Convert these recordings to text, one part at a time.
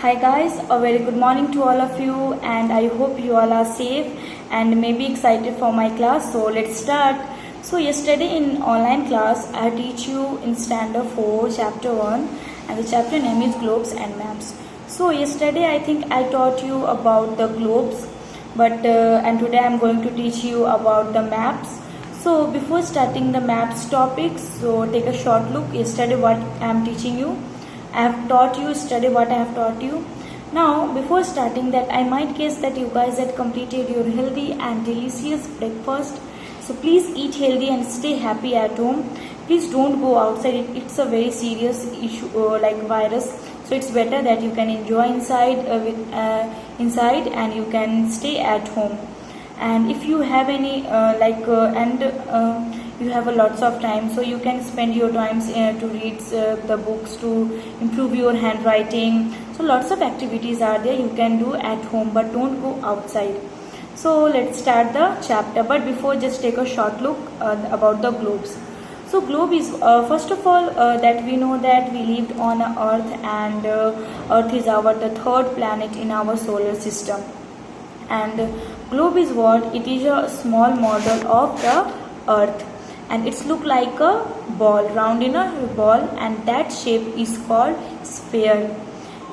Hi guys, a very good morning to all of you, and I hope you all are safe and maybe excited for my class. So let's start. So yesterday in online class I teach you in standard 4 chapter 1, and the chapter name is globes and maps. So yesterday I think I taught you about the globes, but and today I'm going to teach you about the maps. So before starting the maps topics, so take a short look yesterday what I am teaching you. I have taught you, study what I have taught you. Now before starting that, I might guess that you guys had completed your healthy and delicious breakfast. So please eat healthy and stay happy at home. Please don't go outside. It's a very serious issue like virus. So it's better that you can enjoy inside and you can stay at home. And if you have any you have a lots of time, so you can spend your times to read the books, to improve your handwriting. So lots of activities are there you can do at home, but don't go outside. So let's start the chapter, but before, just take a short look about the globes. So globe is first of all that we know that we lived on earth, and earth is the third planet in our solar system. And globe is what? It is a small model of the earth, and it's look like a ball, round in a ball, and that shape is called sphere.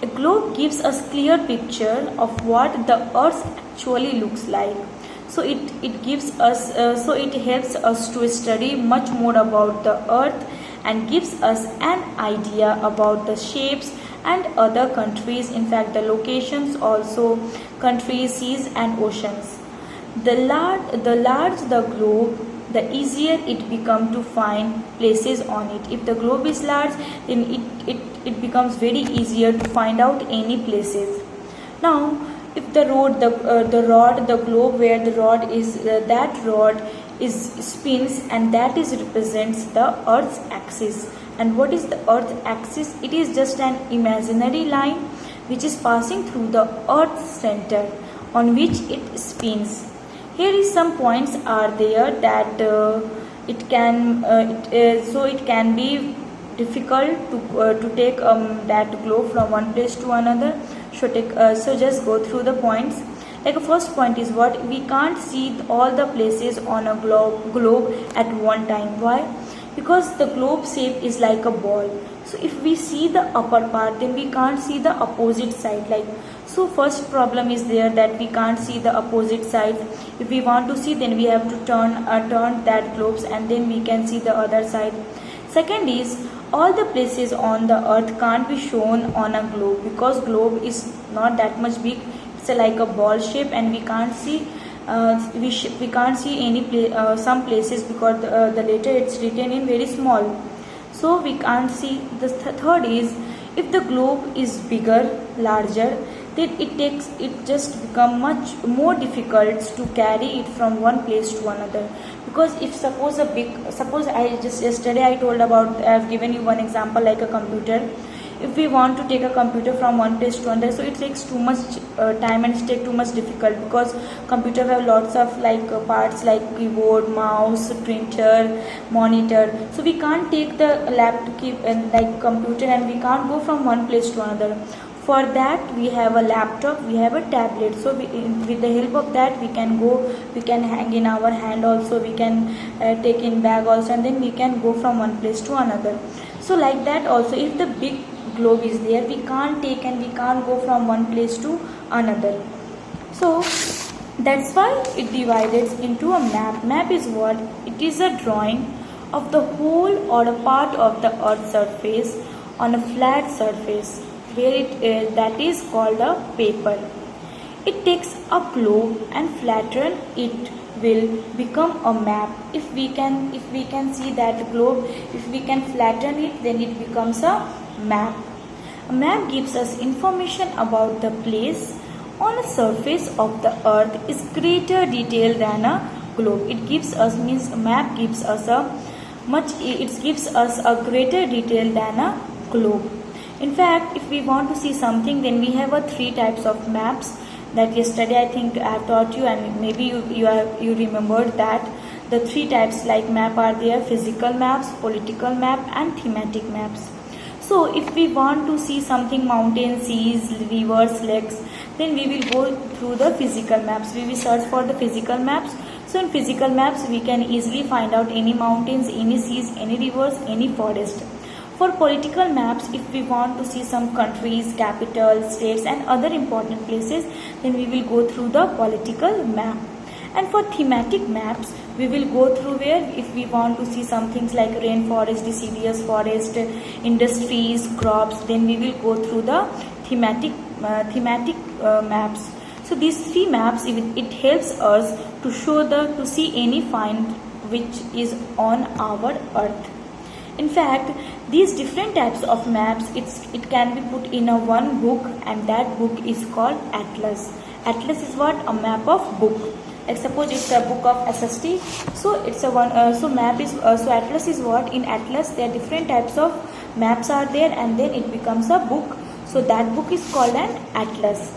A globe gives us clear picture of what the earth actually looks like. So it gives us so it helps us to study much more about the earth and gives us an idea about the shapes and other countries, in fact the locations also, countries, seas and oceans. The large the globe, the easier it becomes to find places on it. If the globe is large, then it becomes very easier to find out any places. Now if the globe where the rod is, that rod is spins, and that is represents the earth's axis. And what is the earth axis? It is just an imaginary line which is passing through the earth's center, on which it spins. Here is some points are there that it can be difficult to take that globe from one place to another. So just go through the points. Like the first point is what? We can't see all the places on a globe at one time. Why? Because the globe shape is like a ball. So if we see the upper part, then we can't see the opposite side. So first problem is there, that we can't see the opposite side. If we want to see, then we have to turn that globes, and then we can see the other side. Second is, all the places on the earth can't be shown on a globe, because globe is not that much big. It's like a ball shape, and we can't see we can't see any some places, because the letter it's written in very small, so we can't see. The third is, if the globe is bigger, larger, then it just become much more difficult to carry it from one place to another. Because if suppose yesterday I told about, I have given you one example like a computer. If we want to take a computer from one place to another, so it takes too much time, and it takes too much difficult, because computer have lots of parts like keyboard, mouse, printer, monitor. So we can't take the computer, and we can't go from one place to another. For that we have a laptop, we have a tablet. So with the help of that we can hang in our hand also, we can take in bag also, and then we can go from one place to another. So like that also, if the big globe is there, we can't take and we can't go from one place to another. So that's why it divided into a map. Map is what? It is a drawing of the whole or a part of the earth's surface on a flat surface, where that is called a paper. It takes a globe and flatten it will become a map. If we can see that globe, if we can flatten it, then it becomes a map. A map gives us information about the place on a surface of the earth is greater detail than a globe. It gives us, means a map gives us a greater detail than a globe. In fact, if we want to see something, then we have three types of maps that yesterday I think I have taught you, and maybe you remembered that. The three types like map are there: physical maps, political map and thematic maps. So if we want to see something, mountains, seas, rivers, lakes, then we will go through the physical maps. We will search for the physical maps. So in physical maps we can easily find out any mountains, any seas, any rivers, any forest. For political maps, if we want to see some countries, capitals, states and other important places, then we will go through the political map. And for thematic maps, we will go through where if we want to see some things like rainforest, deciduous forest, industries, crops, then we will go through the thematic maps. So these three maps, it helps us to see any find which is on our earth. In fact, these different types of maps, it can be put in a one book, and that book is called atlas. Atlas is what? A map of book. Like suppose it's a book of SST, so it's a one. So map is so atlas is what? In atlas there are different types of maps are there, and then it becomes a book. So that book is called an atlas.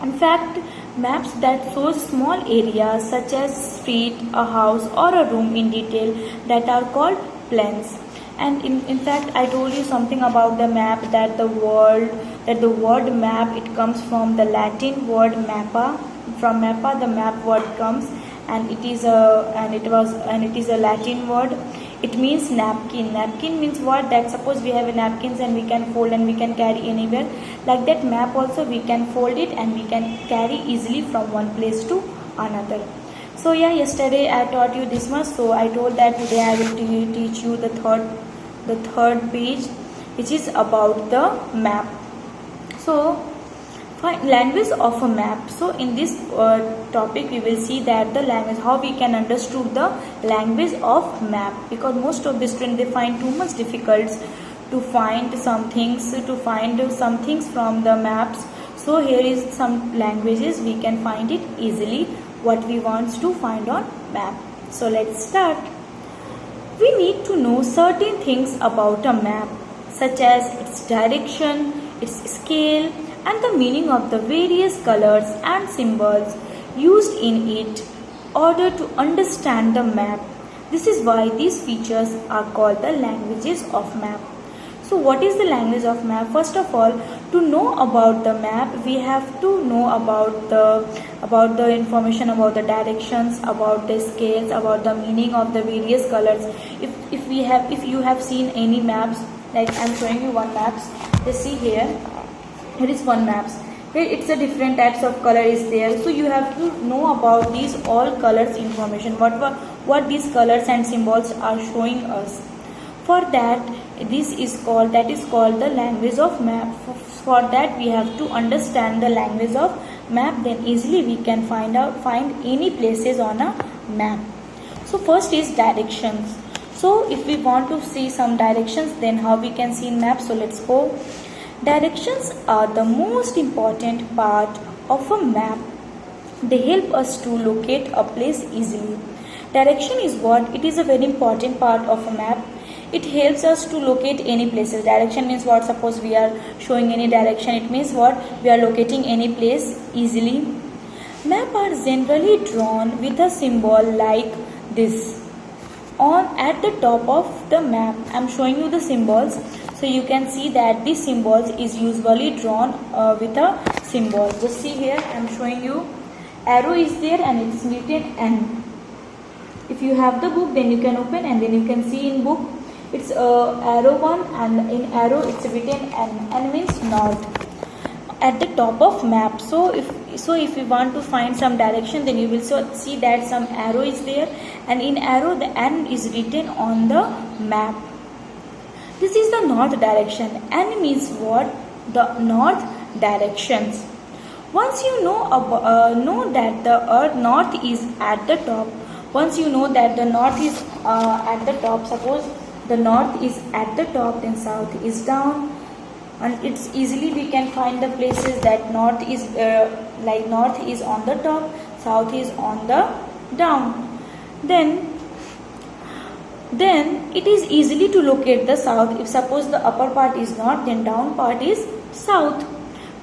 In fact, maps that shows small areas such as street, a house or a room in detail, that are called plans. And in fact, I told you something about the map, that the word map, it comes from the Latin word mappa. From mappa the map word comes, and it is a Latin word. It means napkin. Napkin means what? That suppose we have a napkins and we can fold and we can carry anywhere. Like that map also we can fold it and we can carry easily from one place to another. So yeah, yesterday I taught you this much. So I told that today I will teach you the third page, which is about the map. So language of a map. So in this topic we will see that the language, how we can understand the language of map, because most of the students, they find too much difficult to find some things from the maps. So here is some languages we can find it easily what we want to find on map. So let's start. We need to know certain things about a map, such as its direction, its scale, and the meaning of the various colors and symbols used in it in order to understand the map. This is why these features are called the languages of map. So what is the language of map? First of all, to know about the map, we have to know about the information about the directions, about the scales, about the meaning of the various colors. If you have seen any maps, like I am showing you one maps, just see here. Here is one maps where it's a different types of color is there. So you have to know about these all colors information, what these colors and symbols are showing us. For that, that is called the language of map. For that we have to understand the language of map, then easily we can find any places on a map. So first is directions. So if we want to see some directions, then how we can see in map? So let's go. Directions are the most important part of a map. They help us to locate a place easily. Direction is what? It is a very important part of a map. It helps us to locate any places. Direction means what? Suppose we are showing any direction, it means what? We are locating any place easily. Maps are generally drawn with a symbol like this at the top of the map. I am showing you the symbols. So you can see that this symbols is usually drawn with a symbol. Just see here, I am showing you arrow is there and it is written N. If you have the book, then you can open and then you can see in book it's arrow 1 and in arrow it's written N. N means north at the top of map. So if you want to find some direction, then you will see that some arrow is there, and in arrow the N is written on the map. This is the north direction. N means what? The north directions. Once you know that the north is at the top. Once you know that the north is at the top, suppose the north is at the top, then south is down, and it's easily we can find the places that north is on the top, south is on the down. Then it is easily to locate the south. If suppose the upper part is north, then down part is south,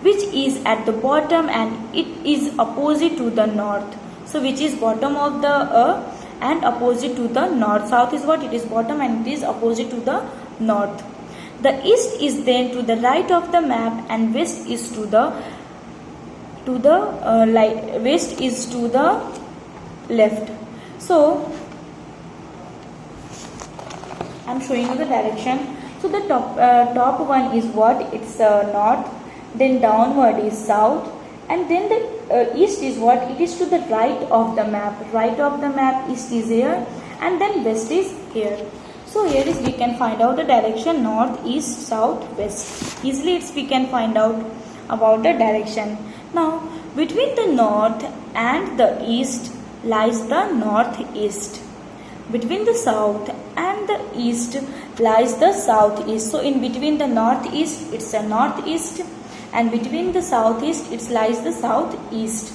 which is at the bottom and it is opposite to the north. So which is bottom of the and opposite to the north. South is what? It is bottom and it is opposite to the north. The east is then to the right of the map and west is to the west is to the left. So I am showing you the direction. So the top one is what? It's north, then downward is south, and then the east is what? It is to the right of the map. Right of the map, east is here, and then west is here. So here is we can find out the direction north, east, south, west. Easily we can find out about the direction. Now between the north and the east lies the northeast. Between the south and the east lies the southeast. So in between the northeast it's a northeast, and between the southeast it lies the southeast,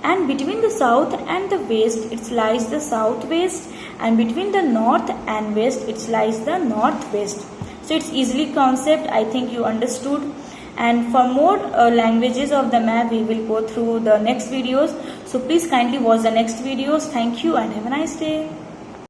and between the south and the west it lies the southwest, and between the north and west it lies the northwest. So it's easily concept. I think you understood. And for more languages of the map we will go through the next videos. So please kindly watch the next videos. Thank you and have a nice day.